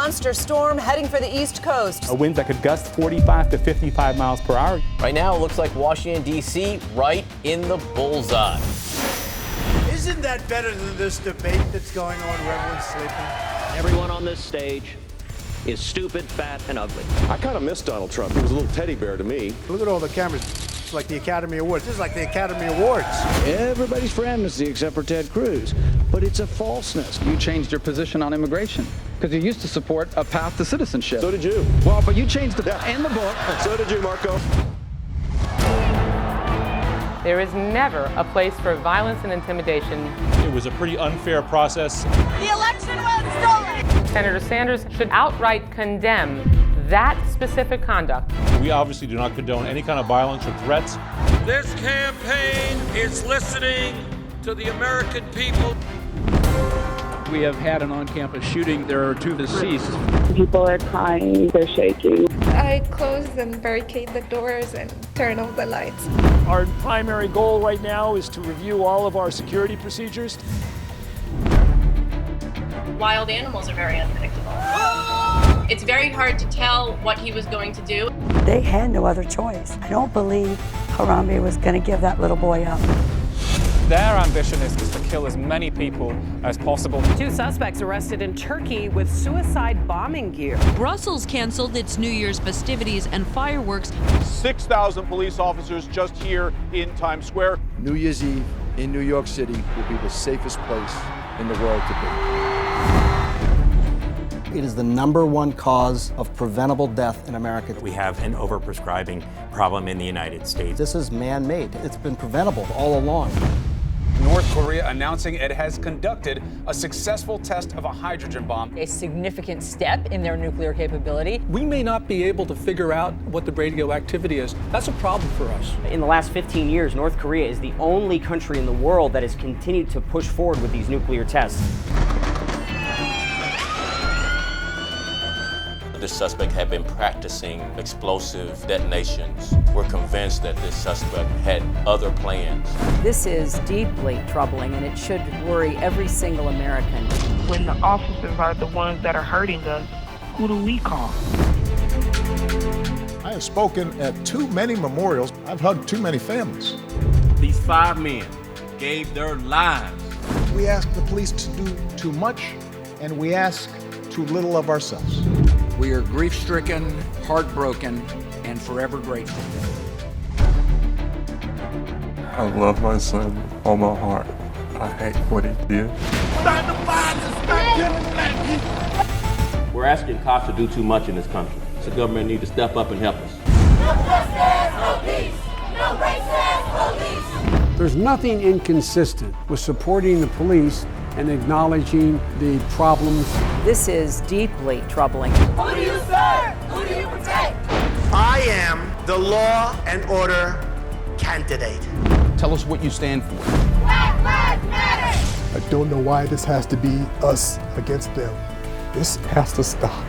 monster storm heading for the East Coast. A wind that could gust 45 to 55 miles per hour. Right now, it looks like Washington, D.C. right in the bullseye. Isn't that better than this debate that's going on where everyone's sleeping? Everyone on this stage is stupid, fat, and ugly. I kind of miss Donald Trump. He was a little teddy bear to me. Look at all the cameras. It's like the Academy Awards. This is like the Academy Awards. Everybody's for amnesty except for Ted Cruz. But it's a falseness. You changed your position on immigration because you used to support a path to citizenship. So did you. Well, but you changed it in the book. So did you, Marco. There is never a place for violence and intimidation. It was a pretty unfair process. The election was stolen! Senator Sanders should outright condemn that specific conduct. We obviously do not condone any kind of violence or threats. This campaign is listening to the American people. We have had an on-campus shooting. There are 2 deceased. People are crying, they're shaking. I close and barricade the doors and turn off the lights. Our primary goal right now is to review all of our security procedures. Wild animals are very unpredictable. It's very hard to tell what he was going to do. They had no other choice. I don't believe Harambe was going to give that little boy up. Their ambition is to kill as many people as possible. 2 suspects arrested in Turkey with suicide bombing gear. Brussels canceled its New Year's festivities and fireworks. 6,000 police officers just here in Times Square. New Year's Eve in New York City will be the safest place in the world to be. It is the #1 cause of preventable death in America. We have an overprescribing problem in the United States. This is man-made. It's been preventable all along. North Korea announcing it has conducted a successful test of a hydrogen bomb. A significant step in their nuclear capability. We may not be able to figure out what the radioactivity is. That's a problem for us. In the last 15 years, North Korea is the only country in the world that has continued to push forward with these nuclear tests. This suspect had been practicing explosive detonations. We're convinced that this suspect had other plans. This is deeply troubling, and it should worry every single American. When the officers are the ones that are hurting us, who do we call? I have spoken at too many memorials. I've hugged too many families. These 5 men gave their lives. We ask the police to do too much, and we ask too little of ourselves. We are grief-stricken, heartbroken, and forever grateful. I love my son with all my heart. I hate what he did. We're asking cops to do too much in this country. The government needs to step up and help us. There's nothing inconsistent with supporting the police and acknowledging the problems. This is deeply troubling. Who do you serve? Who do you protect? I am the law and order candidate. Tell us what you stand for. Black Lives Matter! I don't know why this has to be us against them. This has to stop.